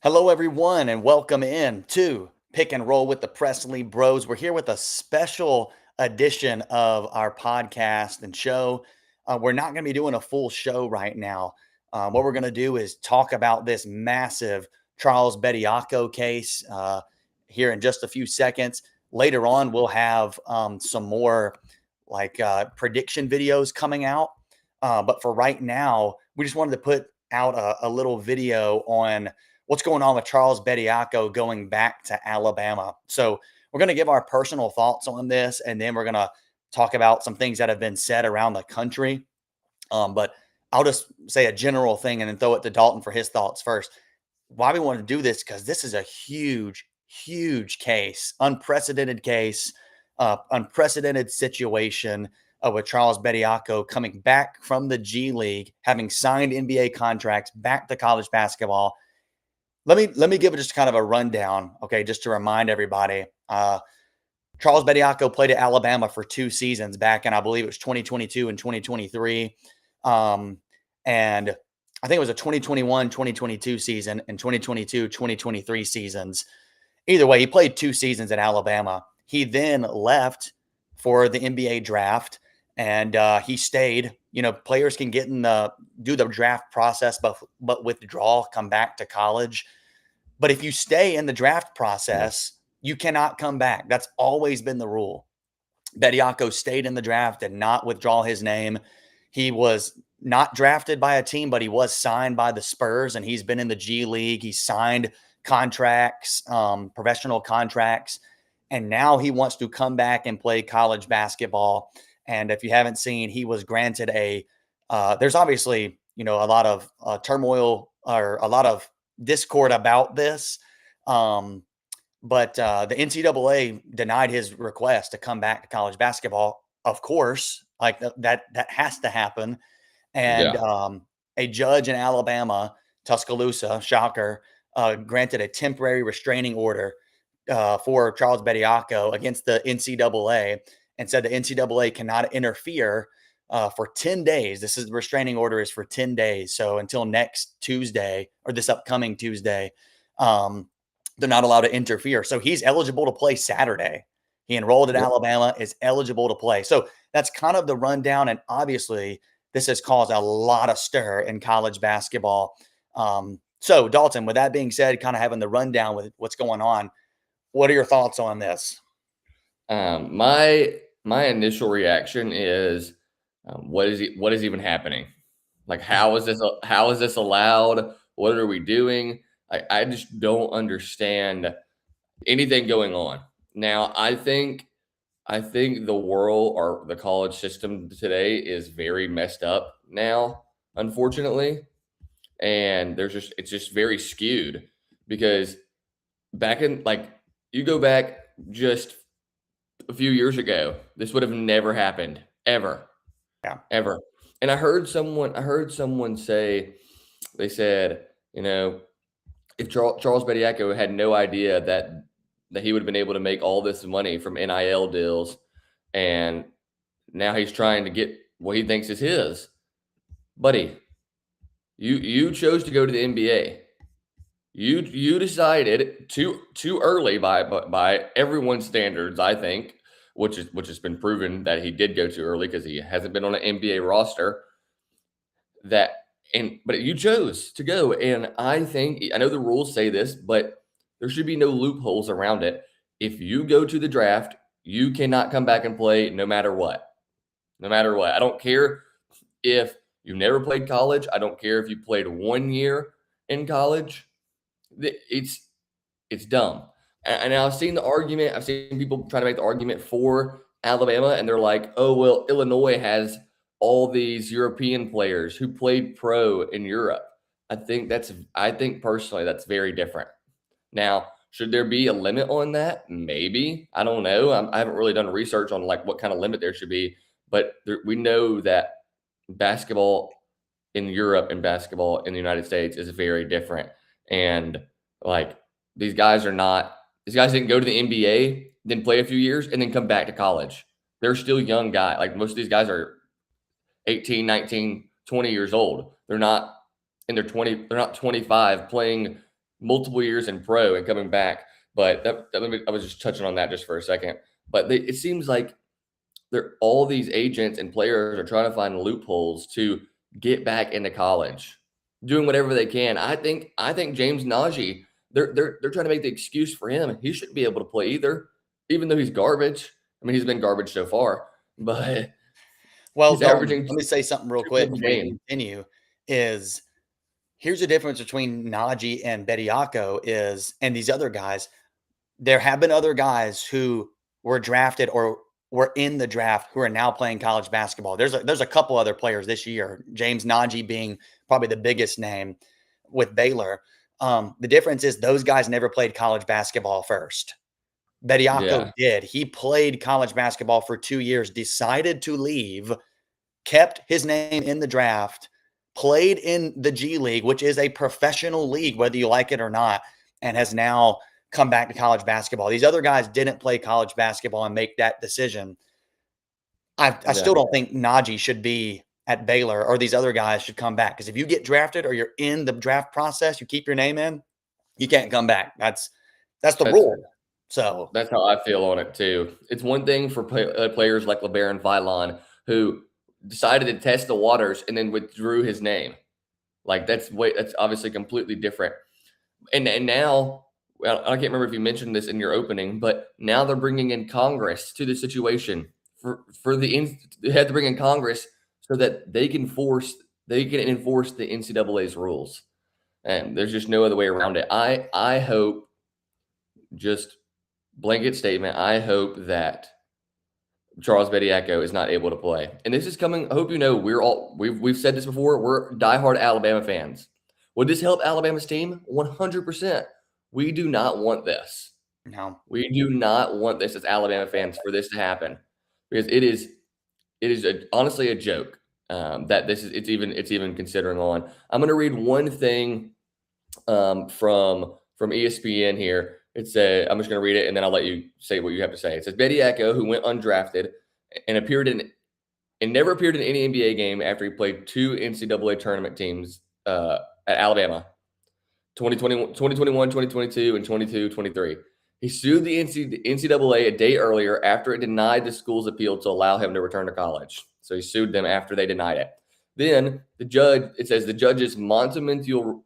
Hello, everyone, and welcome in to Pick and Roll with the Presley Bros. We're here with a special edition of our podcast and show. We're not going to be doing a full show right now. What we're going to do is talk about this massive Charles Bediako case here in just a few seconds. Later on, we'll have some more prediction videos coming out. But for right now, we just wanted to put out a little video on what's going on with Charles Bediako going back to Alabama. So we're going to give our personal thoughts on this, and then we're going to talk about some things that have been said around the country. But I'll just say a general thing and then throw it to Dalton for his thoughts first. Why we want to do this, because this is a huge, huge case, unprecedented case, unprecedented situation with Charles Bediako coming back from the G League, having signed NBA contracts back to college basketball. Let me give it just kind of a rundown, okay, just to remind everybody. Charles Bediako played at Alabama for 2 seasons back in, I believe it was 2022 and 2023. And I think it was a 2021-2022 season and 2022-2023 seasons. Either way, he played 2 seasons at Alabama. He then left for the NBA draft, and he stayed. You know, players can get in do the draft process, but withdraw, come back to college. But if you stay in the draft process, you cannot come back. That's always been the rule. Bediako stayed in the draft and not withdraw his name. He was not drafted by a team, but he was signed by the Spurs, and he's been in the G League. He signed contracts, professional contracts, and now he wants to come back and play college basketball. And if you haven't seen, he was granted there's obviously, a lot of turmoil or a lot of discord about this. But the NCAA denied his request to come back to college basketball. Of course, like that has to happen. And Yeah. a judge in Alabama, Tuscaloosa, shocker, granted a temporary restraining order for Charles Bediako against the NCAA and said the NCAA cannot interfere for 10 days. The restraining order is for 10 days. So until next Tuesday or this upcoming Tuesday, they're not allowed to interfere. So he's eligible to play Saturday. He enrolled at Yep. Alabama, is eligible to play. So that's kind of the rundown. And obviously, this has caused a lot of stir in college basketball. So, Dalton, with that being said, kind of having the rundown with what's going on, what are your thoughts on this? My initial reaction is, what is even happening? Like, how is this allowed? What are we doing? I just don't understand anything going on. Now, I think the world or the college system today is very messed up now, unfortunately. And it's just very skewed because back in like you go back just a few years ago, this would have never happened ever, Yeah. ever. And I heard someone say, they said, if Charles Bediako had no idea that he would have been able to make all this money from NIL deals, and now he's trying to get what he thinks is his, buddy. You chose to go to the NBA. You decided too early by everyone's standards, I think, which has been proven that he did go too early because he hasn't been on an NBA roster. That but you chose to go, and I know the rules say this, but there should be no loopholes around it. If you go to the draft, you cannot come back and play no matter what. No matter what. I don't care if you never played college. I don't care if you played 1 year in college. It's it's dumb. And I've seen the argument. I've seen people try to make the argument for Alabama, and they're like, "Oh well, Illinois has all these European players who played pro in Europe." I think personally that's very different. Now, should there be a limit on that? Maybe. I don't know. I haven't really done research on like what kind of limit there should be, but we know that basketball in Europe and basketball in the United States is very different. And like these guys didn't go to the NBA, then play a few years and then come back to college. They're still young guys. Like most of these guys are 18, 19, 20 years old. They're not in their 20, they're not 25 playing multiple years in pro and coming back. But I was just touching on that just for a second. But it seems like all these agents and players are trying to find loopholes to get back into college, doing whatever they can. I think James Najee, they're trying to make the excuse for him. He shouldn't be able to play either, even though he's garbage. I mean, he's been garbage so far, but Well, he's Dalton, averaging let me say something real 2 quick points a before you game. continue. Is Here's the difference between Najee and Bediako and these other guys. There have been other guys who were drafted or were in the draft who are now playing college basketball. There's a couple other players this year, James Najee being probably the biggest name with Baylor. The difference is those guys never played college basketball first. Bediako Yeah, did. He played college basketball for 2 years, decided to leave, kept his name in the draft, played in the G League, which is a professional league, whether you like it or not, and has now come back to college basketball. These other guys didn't play college basketball and make that decision. I yeah. still don't think Najee should be at Baylor or these other guys should come back because if you get drafted or you're in the draft process, you keep your name in, you can't come back. That's the That's rule. So That's how I feel on it too. It's one thing for players like LeBaron Philon who decided to test the waters and then withdrew his name. Like that's obviously completely different. And now, well, I can't remember if you mentioned this in your opening, but now they're bringing in Congress to the situation they have to bring in Congress so that they can enforce the NCAA's rules. And there's just no other way around it. I hope, just blanket statement, I hope that Charles Bediako is not able to play. And this is coming. I hope you know we've said this before. We're diehard Alabama fans. Would this help Alabama's team? 100%. We do not want this. no. We do not want this as Alabama fans for this to happen because honestly a joke that it's even considering on. I'm going to read one thing from ESPN here. I'm just going to read it and then I'll let you say what you have to say. It says Bediako, who went undrafted and never appeared in any NBA game after he played 2 NCAA tournament teams at Alabama, 2021, 2022, and 22-23. He sued the NCAA a day earlier after it denied the school's appeal to allow him to return to college. So he sued them after they denied it. Then it says the judge's monumental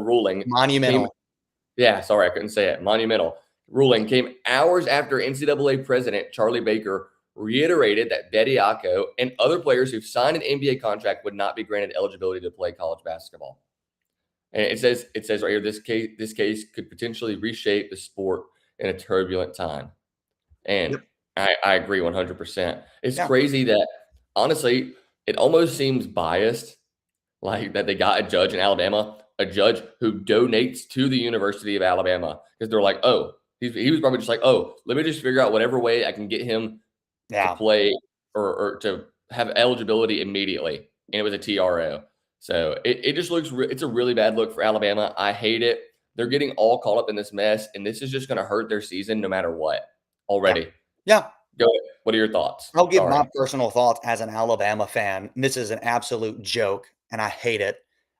ruling came. Monumental. Yeah, sorry, I couldn't say it. Monumental ruling came hours after NCAA president Charlie Baker reiterated that Bediako and other players who've signed an NBA contract would not be granted eligibility to play college basketball. And it says right here, this case could potentially reshape the sport in a turbulent time. And Yep. I agree 100%. It's Yeah. crazy that honestly, it almost seems biased, like that they got a judge in Alabama, a judge who donates to the University of Alabama because they're like, oh, he was probably just like, oh, let me just figure out whatever way I can get him to Yeah. play or to have eligibility immediately. And it was a TRO. So it just looks, it's a really bad look for Alabama. I hate it. They're getting all caught up in this mess, and this is just going to hurt their season no matter what Yeah. already. Yeah. Go ahead. What are your thoughts? I'll give my Sorry. personal thoughts as an Alabama fan. This is an absolute joke, and I hate it.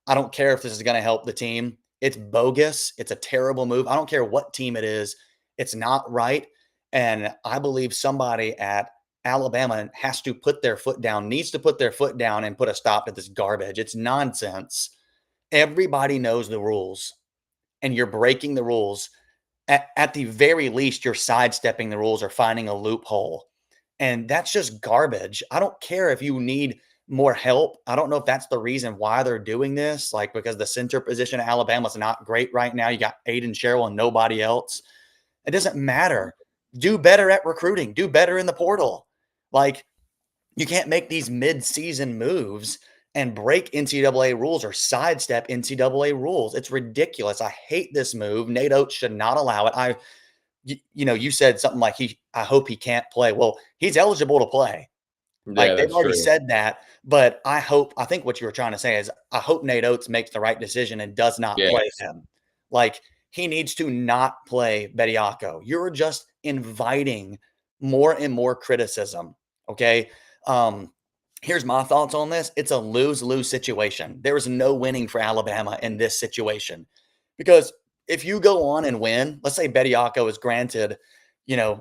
I don't care if this is going to help the team. It's bogus. It's a terrible move. I don't care what team it is. It's not right. And I believe somebody at Alabama has to put their foot down, needs to put their foot down and put a stop to this garbage. It's nonsense. Everybody knows the rules, and you're breaking the rules. At the very least, you're sidestepping the rules or finding a loophole. And that's just garbage. I don't care if you need more help. I don't know if that's the reason why they're doing this, like because the center position at Alabama is not great right now. You got Aiden Sherrill and nobody else. It doesn't matter. Do better at recruiting. Do better in the portal. Like you can't make these mid-season moves and break NCAA rules or sidestep NCAA rules. It's ridiculous. I hate this move. Nate Oates should not allow it. You said something like I hope he can't play. Well, he's eligible to play. Yeah, Like they've that's already true. said that, but I think what you were trying to say is I hope Nate Oates makes the right decision and does not play Yes. him. Like he needs to not play Bediako. You're just inviting more and more criticism. Okay. Um, Here's my thoughts on this. It's a lose-lose situation. There is no winning for Alabama in this situation because if you go on and win, let's say Bediako is granted,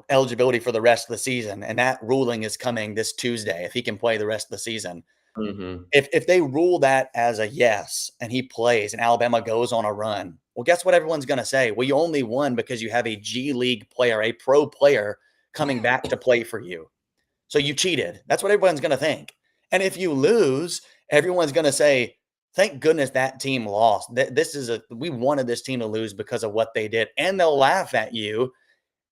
eligibility for the rest of the season, and that ruling is coming this Tuesday if he can play the rest of the season. Mhm. If they rule that as a yes and he plays and Alabama goes on a run, well, guess what everyone's going to say? Well, you only won because you have a G League player, a pro player coming back to play for you. So you cheated. That's what everyone's going to think. And if you lose, everyone's going to say, thank goodness that team lost. We wanted this team to lose because of what they did. And they'll laugh at you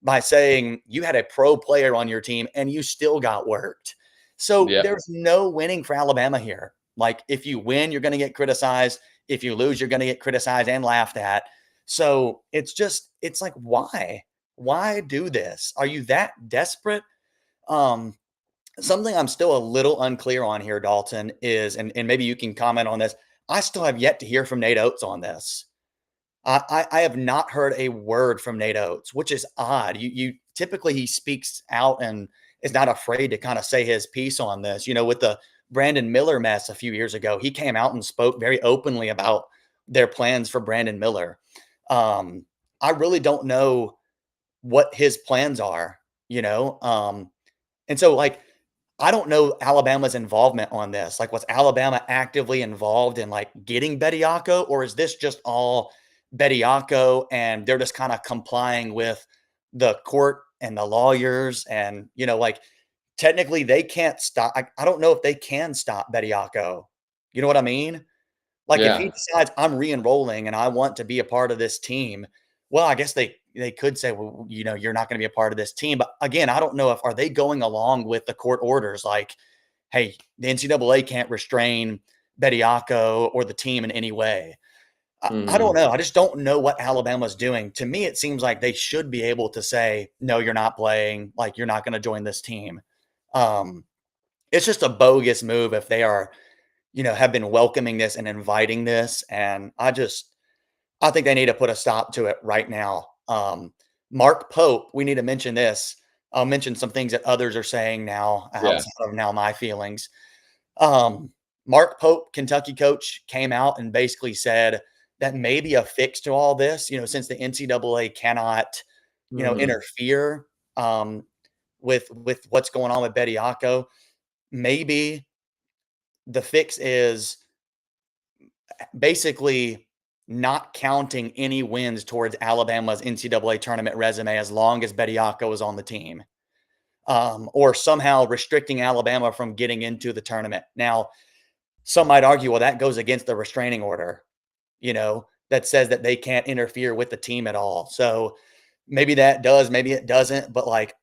by saying you had a pro player on your team and you still got worked. So Yeah. there's no winning for Alabama here. Like if you win, you're going to get criticized. If you lose, you're going to get criticized and laughed at. So it's like, why? Why do this? Are you that desperate? Um, Something I'm still a little unclear on here, Dalton, is, and maybe you can comment on this. I still have yet to hear from Nate Oates on this. I have not heard a word from Nate Oates, which is odd. You typically he speaks out and is not afraid to kind of say his piece on this. With the Brandon Miller mess a few years ago, he came out and spoke very openly about their plans for Brandon Miller. I really don't know what his plans are, and so like I don't know Alabama's involvement on this. Like, was Alabama actively involved in like getting Bediako, or is this just all Bediako and they're just kind of complying with the court and the lawyers? And, like technically they can't stop. I don't know if they can stop Bediako. You know what I mean? Like if he Yeah. decides I'm re-enrolling and I want to be a part of this team, well, I guess they could say, well, you're not going to be a part of this team. But again, I don't know if are they going along with the court orders like, hey, the NCAA can't restrain Bediako or the team in any way. I don't Mhm. know. I just don't know what Alabama's doing. To me, it seems like they should be able to say, no, you're not playing. Like you're not going to join this team. Um, it's just a bogus move if they are, have been welcoming this and inviting this. And I think they need to put a stop to it right now. Mark Pope, we need to mention this. I'll mention some things that others are saying now Yeah. outside of now my feelings. Um, Mark Pope, Kentucky coach, came out and basically said that maybe a fix to all this, since the NCAA cannot, Mhm. interfere with what's going on with Bediako, maybe the fix is basically not counting any wins towards Alabama's NCAA tournament resume as long as Bediako is on the team, or somehow restricting Alabama from getting into the tournament. Now, some might argue, well, that goes against the restraining order, that says that they can't interfere with the team at all. So maybe that does, maybe it doesn't. But like,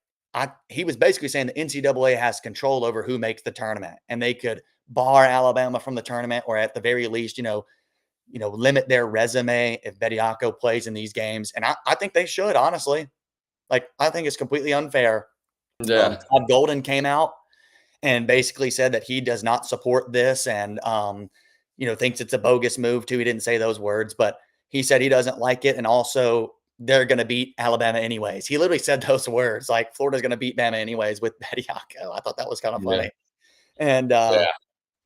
he was basically saying the NCAA has control over who makes the tournament, and they could bar Alabama from the tournament, or at the very least, limit their resume if Bediako plays in these games. And I think they should, honestly. Like, I think it's completely unfair. Yeah. Todd Golden came out and basically said that he does not support this and, thinks it's a bogus move too. He didn't say those words, but he said he doesn't like it. And also, they're going to beat Alabama anyways. He literally said those words like Florida's going to beat Bama anyways with Bediako. I thought that was kind of Yeah. funny. And Yeah.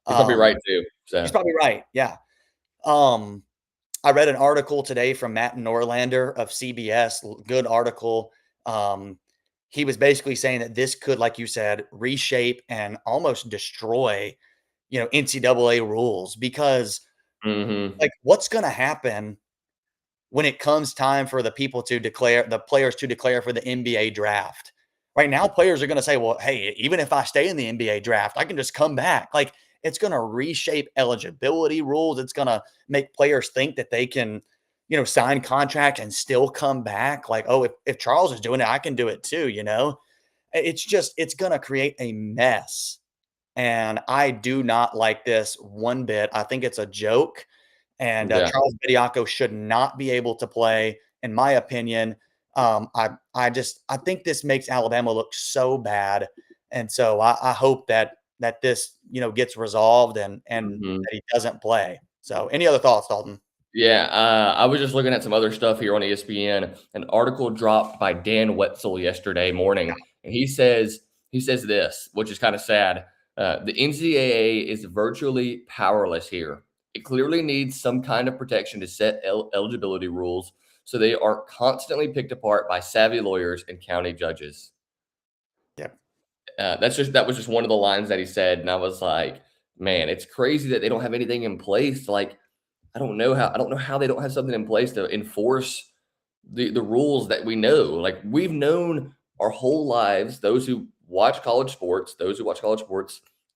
He's probably um, right too. he's So, probably right. Yeah. Um, I read an article today from Matt Norlander of CBS, good article. Um, he was basically saying that this could, like you said, reshape and almost destroy, NCAA rules because, mhm. like, what's going to happen when it comes time for the players to declare for the NBA draft? Right now, players are going to say, well, hey, even if I stay in the NBA draft, I can just come back. Like, it's going to reshape eligibility rules. It's going to make players think that they can, sign contracts and still come back. Like, oh, if Charles is doing it, I can do it too, it's going to create a mess. And I do not like this one bit. I think it's a joke. And Yeah. Charles Bediako should not be able to play, in my opinion. I think this makes Alabama look so bad, and so I hope that this gets resolved and Mhm. that he doesn't play. So, any other thoughts, Dalton? Yeah, I was just looking at some other stuff here on ESPN. An article dropped by Dan Wetzel yesterday morning, and he says this, which is kind of sad. The NCAA is virtually powerless here. It clearly needs some kind of protection to set eligibility rules so they aren't constantly picked apart by savvy lawyers and county judges. Yep. That was just one of the lines that he said, and I was like, man, it's crazy that they don't have anything in place. Like, I don't know how they don't have something in place to enforce the rules that we know. Like, we've known our whole lives, those who watch college sports,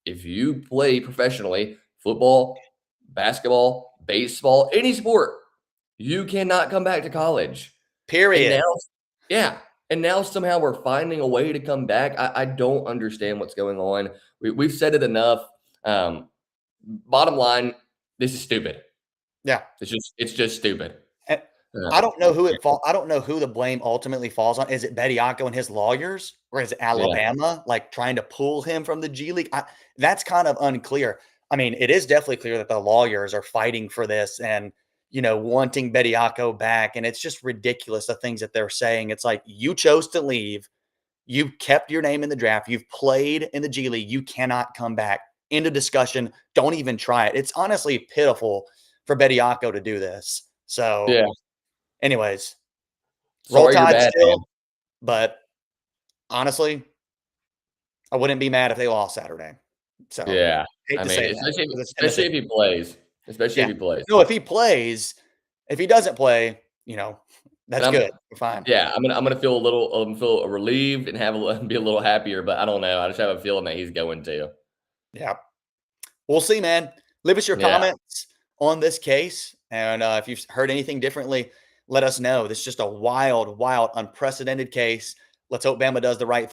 if you play professionally, football, basketball, baseball, any sport, you cannot come back to college. And Period. now, yeah, and now somehow we're finding a way to come back. I don't understand what's going on. We've said it enough. Bottom line, this is stupid. Yeah. It's just stupid. And I don't know who I don't know who the blame ultimately falls on. Is it Bediako and his lawyers, or is it Yeah. Alabama, like, trying to pull him from the G League? That's kind of unclear. I mean, it is definitely clear that the lawyers are fighting for this and, wanting Bediako back, and it's just ridiculous, the things that they're saying. It's like, you chose to leave. You kept your name in the draft. You've played in the G League. You cannot come back. Into discussion. Don't even try it. It's honestly pitiful for Bediako to do this. So, Yeah. anyways, roll Sorry you're Tide bad, man. still, but honestly, I wouldn't be mad if they lost Saturday. So, Yeah. hate I to mean, say that especially because it's especially if Tennessee. he plays. Especially if Yeah. he plays. No, if he plays, if he doesn't play, And that's good. We're fine. I'm gonna feel a little feel relieved and be a little happier, but I don't know. I just have a feeling that he's going to. Yeah. We'll see, man. Leave us your Yeah. comments on this case. And if you've heard anything differently, let us know. This is just a wild, wild, unprecedented case. Let's hope Bama does the right